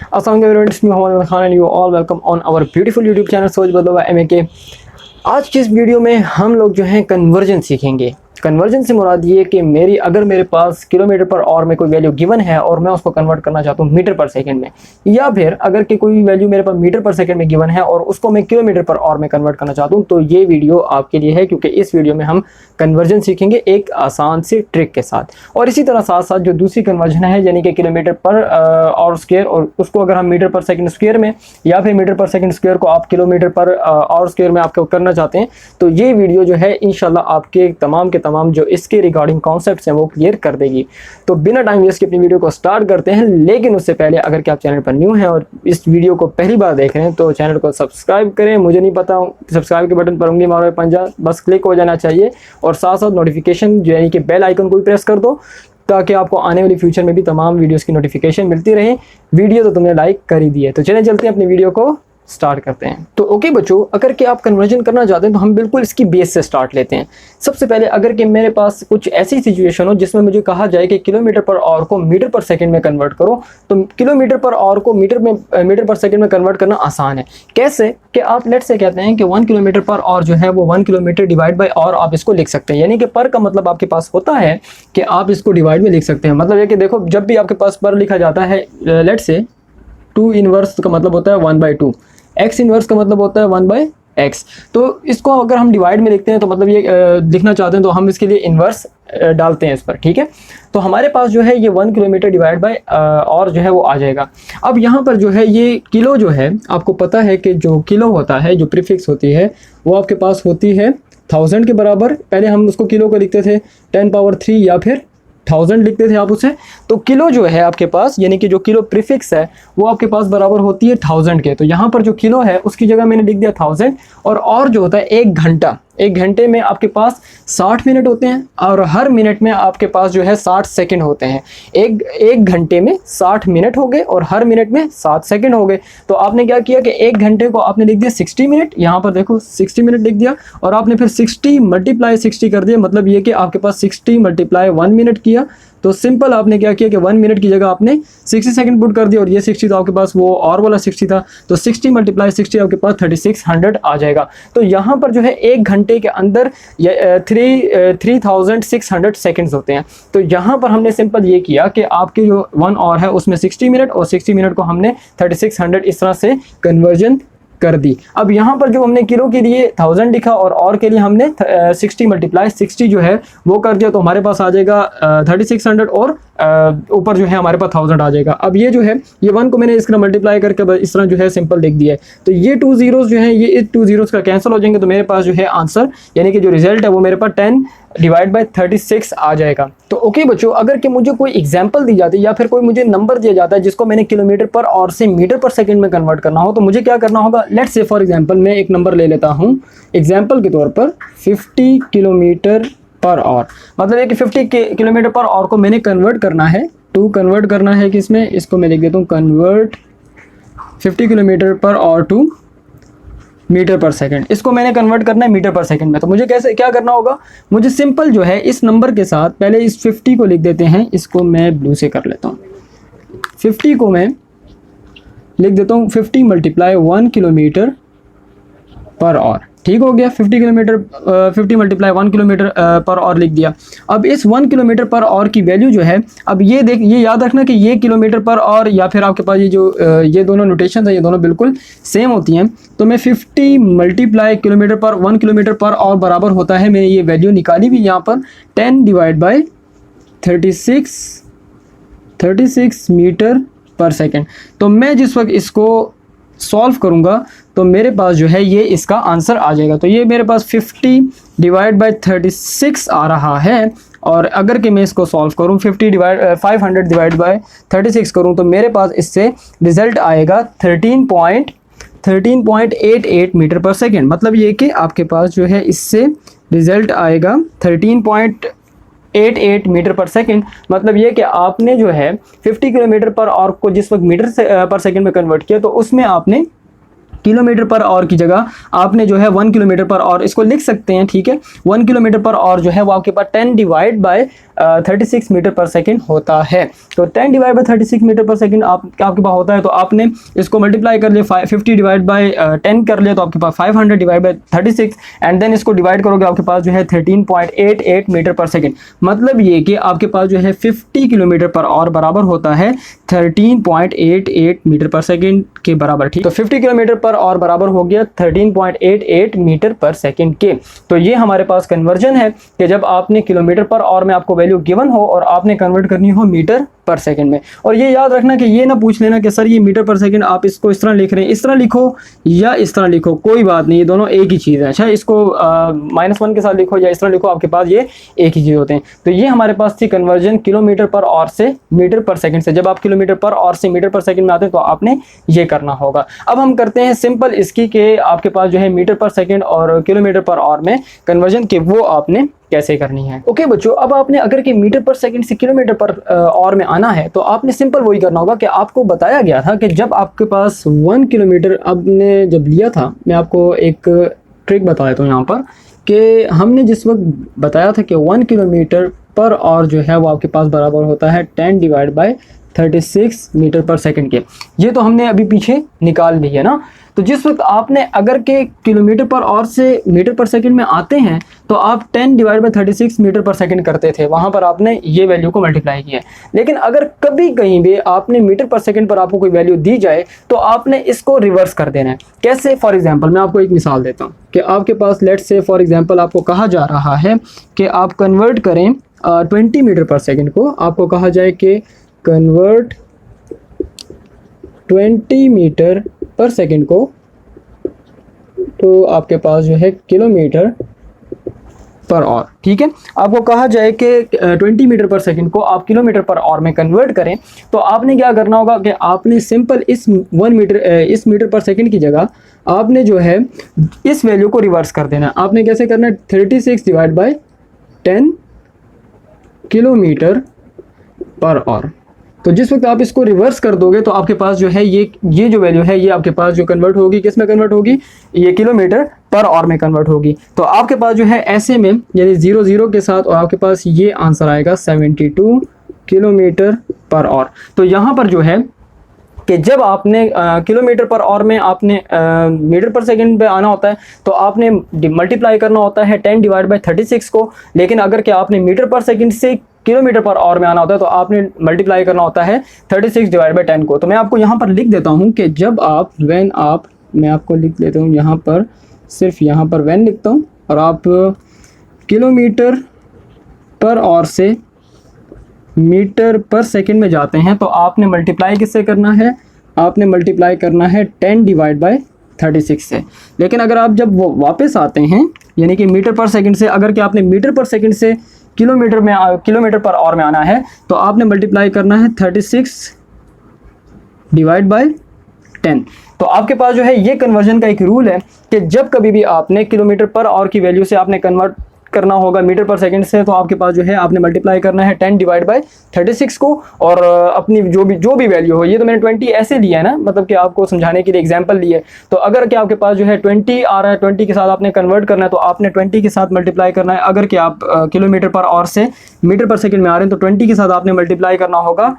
अस्सलाम वालेकुम, it's me Mohammad Khan and you all welcome on our beautiful YouTube channel Soch Badlo MAK। आज की इस वीडियो में हम लोग जो है कन्वर्जन सीखेंगे। कन्वर्जन से मुराद ये कि अगर मेरे पास किलोमीटर पर आवर में कोई वैल्यू गिवन है और मैं उसको कन्वर्ट करना चाहता हूँ मीटर पर सेकंड में, या फिर अगर कि कोई वैल्यू मेरे पास मीटर पर सेकंड में गिवन है और उसको मैं किलोमीटर पर आवर में कन्वर्ट करना चाहता हूँ, तो ये वीडियो आपके लिए है, क्योंकि इस वीडियो में हम कन्वर्जन सीखेंगे एक आसान सी ट्रिक के साथ। और इसी तरह साथ साथ जो दूसरी कन्वर्जन है यानी कि किलोमीटर पर आवर स्क्वायर, और उसको अगर हम मीटर पर सेकंड स्क्वायर में या फिर मीटर पर सेकंड स्क्वायर को आप किलोमीटर पर आवर स्क्वायर में आपको करना चाहते हैं, तो ये वीडियो जो है इंशाल्लाह आपके तमाम के तमाम जो इसके रिगार्डिंग कॉन्सेप्ट्स हैं वो क्लियर कर देगी। तो बिना टाइम वेस्ट के अपनी वीडियो को स्टार्ट करते हैं। लेकिन उससे पहले अगर कि आप चैनल पर न्यू हैं और इस वीडियो को पहली बार देख रहे हैं तो चैनल को सब्सक्राइब करें। मुझे नहीं पता सब्सक्राइब के बटन पर उंगली मारो पंजा, बस क्लिक हो जाना चाहिए, और साथ साथ नोटिफिकेशन जो यानी कि बेल आइकन को भी प्रेस कर दो, ताकि आपको आने वाली फ्यूचर में भी तमाम वीडियोस की नोटिफिकेशन मिलती रहे। वीडियो तो तुमने लाइक कर ही दी है, तो चलें चलते हैं अपनी वीडियो को स्टार्ट करते हैं। तो ओके बच्चों, अगर कि आप कन्वर्जन करना चाहते हैं तो हम बिल्कुल इसकी बेस से स्टार्ट लेते हैं। सबसे पहले अगर कि मेरे पास कुछ ऐसी सिचुएशन हो जिसमें मुझे कहा जाए कि किलोमीटर पर आवर को मीटर पर सेकंड में कन्वर्ट करो, तो किलोमीटर पर आवर को मीटर पर सेकंड में कन्वर्ट करना आसान है। कैसे कि आप लेट से कहते हैं कि 1 किलोमीटर पर आवर जो है वो 1 किलोमीटर डिवाइड बाई आवर आप इसको लिख सकते हैं। यानी कि पर का मतलब आपके पास होता है कि आप इसको डिवाइड में लिख सकते हैं। मतलब ये कि देखो, जब भी आपके पास पर लिखा जाता है, लेट से 2 इनवर्स का मतलब होता है 1/2, x इनवर्स का मतलब होता है 1/x। तो इसको अगर हम डिवाइड में लिखते हैं तो मतलब ये लिखना चाहते हैं तो हम इसके लिए इन्वर्स डालते हैं इस पर, ठीक है। तो हमारे पास जो है ये 1 किलोमीटर डिवाइड बाय और जो है वो आ जाएगा। अब यहाँ पर जो है ये किलो जो है, आपको पता है कि जो किलो होता है, जो प्रीफिक्स होती है वो आपके पास होती है 1000 के बराबर। पहले हम उसको किलो को लिखते थे 10⁻³ या फिर 1000 लिखते थे आप उसे। तो किलो जो है आपके पास, यानी कि जो किलो प्रीफिक्स है वो आपके पास बराबर होती है 1000 के। तो यहाँ पर जो किलो है उसकी जगह मैंने लिख दिया 1000। और जो होता है 1 घंटा, 1 घंटे में आपके पास 60 मिनट होते हैं, और हर मिनट में आपके पास जो है 60 सेकंड होते हैं। एक घंटे में 60 मिनट हो गए और हर मिनट में 60 सेकंड हो गए। तो आपने क्या किया कि 1 घंटे को आपने लिख दिया 60 मिनट, यहाँ पर देखो 60 मिनट लिख दिया, और आपने फिर 60 × 60 कर दिया। मतलब ये कि आपके पास 60 × 1 मिनट किया। तो सिंपल आपने क्या किया कि 1 मिनट की जगह आपने 60 सेकंड पुट कर दिया, और ये 60 तो आपके पास वो और वाला 60 था, तो 60 × 60 आपके पास 3600 आ जाएगा। तो यहाँ पर जो है 1 घंटे के अंदर 3600 सेकंड्स होते हैं। तो यहाँ पर हमने सिंपल ये किया कि आपके जो 1 आवर है उसमें 60 मिनट, और 60 मिनट को हमने 3600 इस तरह से कन्वर्जन कर दी। अब यहाँ पर जो हमने किलो के लिए 1000 लिखा और के लिए हमने 60 × 60 जो है वो कर दिया, तो हमारे पास आ जाएगा 3600, और ऊपर जो है हमारे पास 1000 आ जाएगा। अब ये जो है ये 1 को मैंने इसका मल्टीप्लाई करके इस तरह जो है सिंपल लिख दिया है। तो ये 2 ज़ीरोज़ जो है ये 2 ज़ीरोज़ का कैंसिल हो जाएंगे, तो मेरे पास जो है आंसर यानी कि जो रिजल्ट है वो मेरे पास 10/36 आ जाएगा। तो ओके बच्चों, अगर कि मुझे कोई एग्जांपल दी जाती है या फिर कोई मुझे नंबर दिया जाता है जिसको मैंने किलोमीटर पर आवर से मीटर पर सेकंड में कन्वर्ट करना हो, तो मुझे क्या करना होगा। लेट्स से फॉर एग्जांपल मैं एक नंबर ले लेता हूँ एग्जांपल के तौर पर 50 किलोमीटर पर आवर। मतलब है कि 50 किलोमीटर पर आवर को मैंने कन्वर्ट करना है, कन्वर्ट करना है किसमें, इसको मैं लिख देता हूँ convert 50 kilometre per hour to metre per second. इसको मैंने कन्वर्ट करना है मीटर पर सेकंड में। तो मुझे कैसे क्या करना होगा, मुझे सिंपल जो है इस नंबर के साथ पहले इस 50 को लिख देते हैं, इसको मैं ब्लू से कर लेता हूँ। 50 को मैं लिख देता हूँ 50 × 1 किलोमीटर पर आवर। ठीक हो गया, 50 × 1 किलोमीटर पर आवर लिख दिया। अब इस 1 किलोमीटर पर आवर की वैल्यू जो है, अब ये याद रखना कि ये किलोमीटर पर आवर या फिर आपके पास ये दोनों नोटेशन है, ये दोनों बिल्कुल सेम होती हैं। तो मैं 50 × किलोमीटर पर 1 किलोमीटर पर आवर बराबर होता है, मैंने ये वैल्यू निकाली भी यहाँ पर 10/36 मीटर पर सेकेंड। तो मैं जिस वक्त इसको सॉल्व करूंगा तो मेरे पास जो है ये इसका आंसर आ जाएगा। तो ये मेरे पास 50/36 आ रहा है, और अगर कि मैं इसको सॉल्व करूं 500/36 करूं तो मेरे पास इससे रिजल्ट आएगा 13.88 मीटर पर सेकेंड। मतलब ये कि आपके पास जो है इससे रिजल्ट आएगा 13.88 मीटर पर सेकंड। मतलब ये कि आपने जो है 50 किलोमीटर पर आवर को जिस वक्त मीटर पर सेकंड में कन्वर्ट किया, तो उसमें आपने किलोमीटर पर आवर की जगह आपने जो है 1 किलोमीटर पर आवर इसको लिख सकते हैं, ठीक है। 1 किलोमीटर पर आवर जो है वो आपके पास 10 / 36 मीटर पर सेकंड होता है। तो 10 divide by 36 metre per second आपके पास होता है, तो आपने इसको मल्टीप्लाई कर लिया 50 डिवाइड बाई 10 कर लिया, तो आपके पास 500 डिवाइड बाई 36 एंड देन इसको डिवाइड करोगे, आपके पास जो है 13.88 मीटर पर सेकंड। मतलब ये कि आपके पास जो है 50 किलोमीटर पर आवर बराबर होता है 13.88 मीटर पर सेकंड के बराबर। ठीक, तो 50 किलोमीटर पर आवर बराबर हो गया 13.88 मीटर पर सेकंड के। तो ये हमारे पास कन्वर्जन है कि जब आपने किलोमीटर पर आवर में आपको वैल्यू गिवन हो और आपने कन्वर्ट करनी हो मीटर पर सेकंड में। और ये याद रखना कि ये ना पूछ लेना कि सर ये मीटर पर सेकंड आप इसको इस तरह लिख रहे हैं, इस तरह लिखो या इस तरह लिखो, कोई बात नहीं, ये दोनों एक ही चीज़ है। अच्छा, इसको -1 के साथ लिखो या इस तरह लिखो, आपके पास ये एक ही चीज़ होते हैं। तो ये हमारे पास थी कन्वर्जन किलोमीटर पर आवर से मीटर पर सेकंड से। जब आप किलोमीटर पर आवर से मीटर पर सेकंड में आते हैं तो आपने ये करना होगा। अब हम करते हैं सिंपल इसकी के आपके पास जो है मीटर पर सेकंड और किलोमीटर पर आवर में कन्वर्जन के वो आपने कैसे करनी है। ओके बच्चों, अब आपने अगर कि मीटर पर सेकंड से किलोमीटर पर आवर में आना है तो आपने सिंपल वही करना होगा कि आपको बताया गया था कि जब आपके पास 1 किलोमीटर आपने जब लिया था, मैं आपको एक ट्रिक बता देता हूँ यहाँ पर कि हमने जिस वक्त बताया था कि 1 किलोमीटर पर आवर जो है वो आपके पास बराबर होता है 10 divide by 36 metre per second के। ये तो हमने अभी पीछे निकाल ली है ना। तो जिस वक्त आपने अगर के किलोमीटर पर आवर से मीटर पर सेकंड में आते हैं तो आप 10 divide by 36 metre per second करते थे, वहाँ पर आपने ये वैल्यू को मल्टीप्लाई किया है। लेकिन अगर कभी कहीं भी आपने मीटर पर सेकंड पर आपको कोई वैल्यू दी जाए तो आपने इसको रिवर्स कर देना है। कैसे? फॉर एग्जाम्पल मैं आपको एक मिसाल देता हूँ कि आपके पास लेट्स से फॉर एग्जाम्पल आपको कहा जा रहा है कि आप कन्वर्ट करें 20 मीटर पर सेकंड को। आपको कहा जाए कि कन्वर्ट 20 मीटर पर सेकंड को, तो आपके पास जो है किलोमीटर पर आवर। ठीक है, आपको कहा जाए कि 20 मीटर पर सेकंड को आप किलोमीटर पर आवर में कन्वर्ट करें, तो आपने क्या करना होगा कि आपने सिंपल इस मीटर पर सेकंड की जगह आपने जो है इस वैल्यू को रिवर्स कर देना है। आपने कैसे करना है? 36 divide by 10 kilometre per our. तो जिस वक्त आप इसको रिवर्स कर दोगे तो आपके पास जो है ये जो वैल्यू है ये आपके पास जो कन्वर्ट होगी, किस में कन्वर्ट होगी? ये किलोमीटर पर आवर में कन्वर्ट होगी। तो आपके पास जो है ऐसे में यानी 0 के साथ, और आपके पास ये आंसर आएगा 72 किलोमीटर पर आवर। तो यहाँ पर जो है कि जब आपने किलोमीटर पर आवर में आपने मीटर पर सेकंड पे आना होता है तो आपने मल्टीप्लाई करना होता है 10 डिवाइड बाई 36 को। लेकिन अगर क्या आपने मीटर पर सेकंड से किलोमीटर पर आवर में आना होता है तो आपने मल्टीप्लाई करना होता है 36 डिवाइड बाई 10 को। तो मैं आपको यहाँ पर लिख देता हूँ कि जब आप मैं आपको लिख देता हूँ यहाँ पर, सिर्फ यहाँ पर व्हेन लिखता हूँ, और आप किलोमीटर पर आवर से मीटर पर सेकंड में जाते हैं तो आपने मल्टीप्लाई किससे करना है? आपने मल्टीप्लाई करना है 10 डिवाइड बाई 36 से। लेकिन अगर आप जब वो वापस आते हैं यानी कि मीटर पर सेकंड से, अगर कि आपने मीटर पर सेकंड से किलोमीटर पर आवर में आना है तो आपने मल्टीप्लाई करना है 36 डिवाइड बाई 10। तो आपके पास जो है ये कन्वर्जन का एक रूल है कि जब कभी भी आपने किलोमीटर पर आवर की वैल्यू से आपने कन्वर्ट करना होगा मीटर पर सेकंड से, तो आपके पास जो है आपने मल्टीप्लाई करना है 10 डिवाइड बाई 36 को, और अपनी जो भी वैल्यू हो, ये तो मैंने 20 ऐसे लिया है ना, मतलब कि आपको समझाने के लिए एग्जांपल लिए। तो अगर क्या आपके पास जो है 20 आ रहा है, 20 के साथ आपने कन्वर्ट करना है तो आपने 20 के साथ मल्टीप्लाई करना है। अगर क्या आप किलोमीटर पर आवर से मीटर पर सेकंड में आ रहे हैं तो 20 के साथ आपने मल्टीप्लाई करना होगा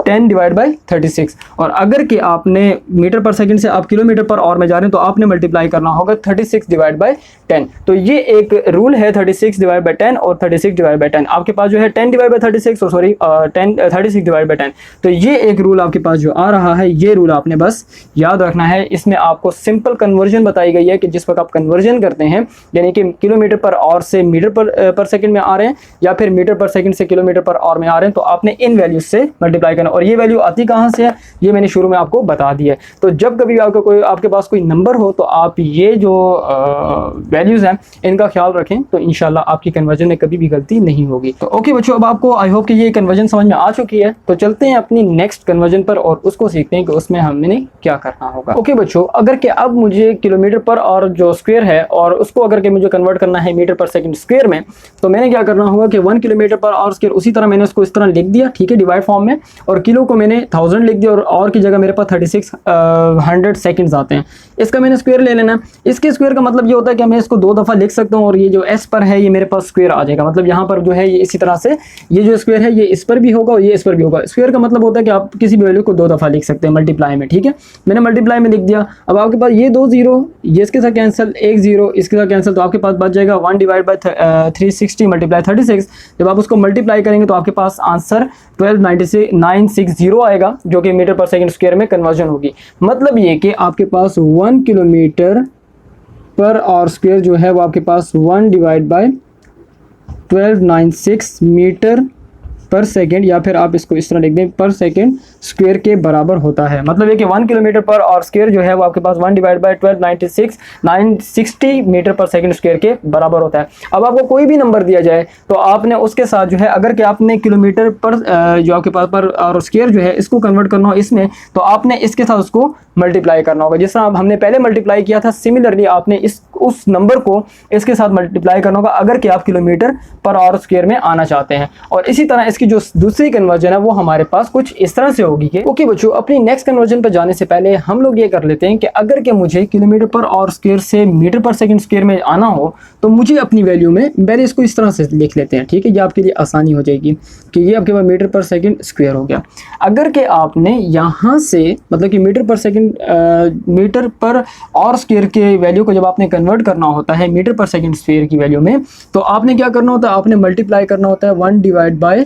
10 डिवाइड बाई 36। और अगर कि आपने मीटर पर सेकंड से आप किलोमीटर पर आवर में जा रहे हैं तो आपने मल्टीप्लाई करना होगा 36 डिवाइड बाई 10। तो ये एक रूल है 36 डिवाइड बाई 10 और 36 डिवाइड बाई 10। आपके पास जो है 10 डिवाइड बाई 36 और 36 डिवाइड बाई 10। तो ये एक रूल आपके पास जो आ रहा है, ये रूल आपने बस याद रखना है। इसमें आपको सिंपल कन्वर्जन बताई गई है कि जिस वक्त आप कन्वर्जन करते हैं यानी कि किलोमीटर पर आवर से मीटर पर सेकंड में आ रहे हैं या फिर मीटर पर सेकंड से किलोमीटर पर आवर में आ रहे हैं, तो आपने इन वैल्यूज से मल्टीप्लाई करना। और ये वैल्यू आती कहाँ से है ये मैंने शुरू में आपको बता दिया है। तो जब कभी आपके पास कोई नंबर हो तो आप ये जो वैल्यूज हैं इनका ख्याल रखें, तो इंशाल्लाह आपकी कन्वर्जन में कभी भी गलती नहीं होगी। तो ओके बच्चों, अब आपको आई होप कि ये कन्वर्जन समझ में आ चुकी है। तो चलते हैं अपनी नेक्स्ट कन्वर्जन पर और उसको सीखते हैं कि उसमें हमने क्या करना होगा। ओके बच्चों, अगर कि अब मुझे किलोमीटर पर और जो स्क्वायर है और उसको अगर कि मुझे कन्वर्ट करना है मीटर पर सेकंड स्क्वायर में, तो मैंने क्या करना होगा कि 1 किलोमीटर पर आवर स्क्वायर उसी तरह मैंने उसको इस तरह लिख दिया, ठीक है, डिवाइड फॉर्म में। और और किलो को मैंने 1000 लिख दिया और की जगह मेरे पास 3600 सेकंड्स आते हैं। इसका मैंने स्क्वायर ले लेना। इसके स्क्वायर का मतलब ये होता है कि मैं इसको 2 दफ़ा लिख सकता हूँ और ये जो एस पर है ये मेरे पास स्क्वायर आ जाएगा। मतलब यहाँ पर जो है ये इसी तरह से ये जो स्क्वायर है ये इस पर भी होगा और ये इस पर भी होगा। स्क्वायर का मतलब होता है कि आप किसी भी वैल्यू को 2 दफ़ा लिख सकते हैं मल्टीप्लाई में, ठीक है। मैंने मल्टीप्लाई में लिख दिया। अब आपके पास ये 2 0, ये इसके साथ कैंसिल, 1 0 इसके साथ कैंसिल, तो आपके पास बच जाएगा 1 डिवाइड बाई 360 मल्टीप्लाई 36। जब आप उसको मल्टीप्लाई करेंगे तो आपके पास आंसर 1296 आएगा, जो कि मीटर पर सेकंड स्क्वायर में कन्वर्जन होगी। मतलब ये कि आपके पास 1 किलोमीटर पर आवर स्क्वायर जो है वो आपके पास 1 डिवाइड बाय 1296 मीटर पर सेकेंड, या फिर आप इसको इस तरह लिख दें पर सेकेंड स्क्वायर के बराबर होता है। मतलब ये कि 1 किलोमीटर पर आवर स्क्वायर जो है वो आपके पास 1 डिवाइड बाय 1296 मीटर पर सेकेंड स्क्वायर के बराबर होता है। अब आपको कोई भी नंबर दिया जाए तो आपने उसके साथ जो है, अगर कि आपने किलोमीटर पर जो आपके पास पर आवर स्क्वायर जो है इसको कन्वर्ट करना हो इसमें, तो आपने इसके साथ उसको मल्टीप्लाई करना होगा। जिस तरह हमने पहले मल्टीप्लाई किया था, सिमिलरली आपने उस नंबर को इसके साथ मल्टीप्लाई करना होगा अगर कि आप किलोमीटर पर आवर स्क्वायर में आना चाहते हैं। और इसी तरह इसकी जो दूसरी कन्वर्जन है वो हमारे पास कुछ इस तरह से होगी कि ओके बच्चों, अपनी नेक्स्ट कन्वर्जन पर जाने से पहले हम लोग ये कर लेते हैं कि अगर कि मुझे किलोमीटर पर आवर स्क्वायर से मीटर पर सेकंड स्क्वायर में आना हो तो मुझे अपनी वैल्यू में पहले इसको इस तरह से लिख लेते हैं, ठीक है। ये आपके लिए आसानी हो जाएगी कि ये आपके पास मीटर पर सेकंड स्क्वायर हो गया। अगर कि आपने यहाँ से मतलब कि मीटर पर आवर स्क्वायर के वैल्यू को जब आपने कन्वर्ट करना होता है मीटर पर सेकंड स्क्वायर की वैल्यू में, तो आपने क्या करना होता है, आपने मल्टीप्लाई करना होता है 1 डिवाइड बाय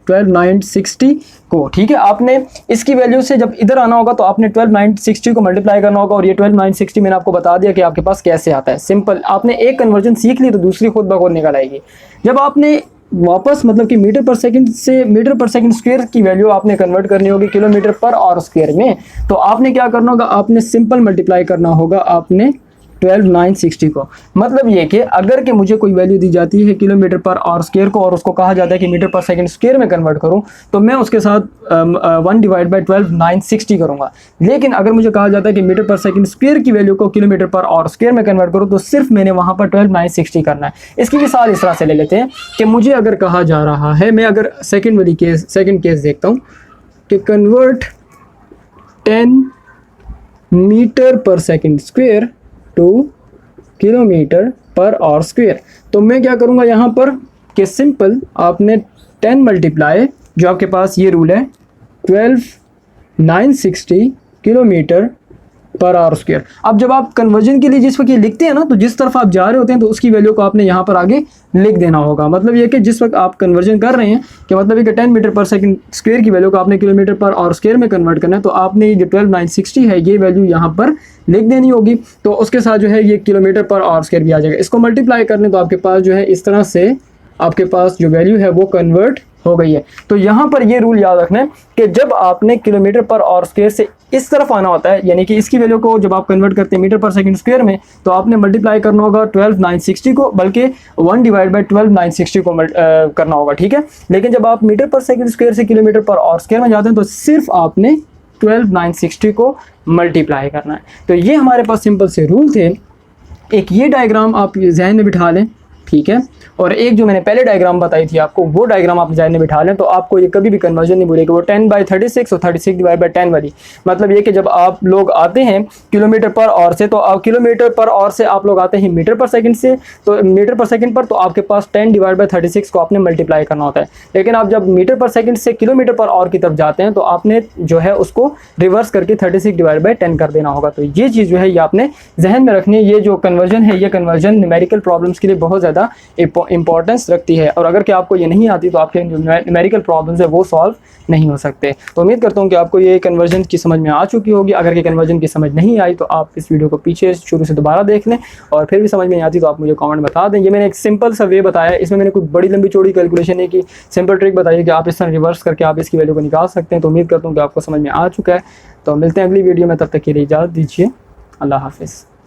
12960 को, ठीक है। आपने इसकी वैल्यू से जब इधर आना होगा तो आपने 12960 को मल्टीप्लाई करना होगा, और ये 12960 मैंने आपको बता दिया कि आपके पास कैसे आता है। सिंपल, आपने एक कन्वर्जन सीख ली तो दूसरी खुद ब खुद निकल आएगी। जब आपने वापस मतलब कि मीटर पर सेकंड से मीटर पर सेकंड स्क्वायर की वैल्यू आपने कन्वर्ट करनी होगी किलोमीटर पर आवर स्क्वायर में, तो आपने क्या करना होगा, आपने सिंपल मल्टीप्लाई करना होगा आपने 12960 को। मतलब ये कि अगर कि मुझे कोई वैल्यू दी जाती है किलोमीटर पर आवर स्क्वायर को और उसको कहा जाता है कि मीटर पर सेकंड स्क्वायर में कन्वर्ट करूं, तो मैं उसके साथ 1 डिवाइड बाय 12960 करूंगा। लेकिन अगर मुझे कहा जाता है कि मीटर पर सेकंड स्क्वायर की वैल्यू को किलोमीटर पर आवर स्क्वायर में कन्वर्ट करूं, तो सिर्फ मैंने वहां पर 12960 करना है। इसकी मिसाल इस तरह से ले लेते हैं कि मुझे अगर कहा जा रहा है, मैं अगर सेकंड केस देखता हूँ कि convert 10 metre per second square two kilometre per our square, तो मैं क्या करूंगा यहाँ पर कि सिंपल आपने 10 मल्टीप्लाई, जो आपके पास ये रूल है 12960 किलोमीटर पर आवर स्क्वायर। अब जब आप कन्वर्जन के लिए जिस वक्त ये लिखते हैं ना, तो जिस तरफ आप जा रहे होते हैं तो उसकी वैल्यू को आपने यहाँ पर आगे लिख देना होगा। मतलब ये कि जिस वक्त आप कन्वर्जन कर रहे हैं कि मतलब ये कि 10 मीटर पर सेकंड स्क्वायर की वैल्यू को आपने किलोमीटर पर आवर स्क्वायर में कन्वर्ट करना है, तो आपने जो 12960 है ये वैल्यू यहाँ पर लिख देनी होगी। तो उसके साथ जो है ये किलोमीटर पर आवर स्क्वायर भी आ जाएगा। इसको मल्टीप्लाई कर लें तो आपके पास जो है इस तरह से आपके पास जो वैल्यू है वो कन्वर्ट हो गई है। तो यहाँ पर ये रूल याद रखना है कि जब आपने किलोमीटर पर आवर स्क्वायर से इस तरफ आना होता है, यानी कि इसकी वैल्यू को जब आप कन्वर्ट करते हैं मीटर पर सेकंड स्क्वायर में, तो आपने मल्टीप्लाई करना होगा 12960 को, बल्कि 1 डिवाइड बाय 12960 को करना होगा, ठीक है। लेकिन जब आप मीटर पर सेकंड स्क्वायर से किलोमीटर पर आवर स्क्वायर में जाते हैं तो सिर्फ आपने 12960 को मल्टीप्लाई करना है। तो ये हमारे पास सिंपल से रूल थे। एक ये डायग्राम आप जहन में बिठा लें, ठीक है। और एक जो मैंने पहले डायग्राम बताई थी आपको, वो डायग्राम आप जहन में बिठा लें तो आपको ये कभी भी कन्वर्जन नहीं भूलेगी। वो 10/36 और 36 डिवाइड बाय 10 वाली, मतलब ये कि जब आप लोग आते हैं किलोमीटर पर आवर से, तो किलोमीटर पर आवर से आप लोग आते हैं मीटर पर सेकंड से, तो मीटर पर सेकंड पर तो आपके पास 10 डिवाइड बाय 36 को आपने मल्टीप्लाई करना होता है। लेकिन आप जब मीटर पर सेकंड से किलोमीटर पर आवर की तरफ जाते हैं तो आपने जो है उसको रिवर्स करके 36 डिवाइड बाय 10 कर देना होगा। तो ये चीज़ जो है ये आपने जहन में रखनी है। ये जो कन्वर्जन है ये कन्वर्जन न्यूमेरिकल प्रॉब्लम्स के लिए बहुत ज़्यादा इंपॉर्टेंस रखती है, और अगर कि आपको ये नहीं आती तो आपके जो न्यूमेरिकल प्रॉब्लम्स है वो सॉल्व नहीं हो सकते। तो उम्मीद करता हूँ कि आपको ये कन्वर्जन की समझ में आ चुकी होगी। अगर कि कन्वर्जन की समझ नहीं आई तो आप इस वीडियो को पीछे शुरू से दोबारा देख लें, और फिर भी समझ में नहीं आती तो आप मुझे कमेंट बता दें। ये मैंने एक सिंपल सा वे बताया है, इसमें मैंने कोई बड़ी लंबी चौड़ी कैलकुलेशन नहीं की, सिंपल ट्रिक बताइए कि आप इस तरह रिवर्स करके आप इसकी वैल्यू को निकाल सकते हैं। तो उम्मीद करता हूँ कि आपको समझ में आ चुका है। तो मिलते हैं अगली वीडियो में, तब तक के लिए इजाज़त दीजिए। अल्लाह हाफिज़।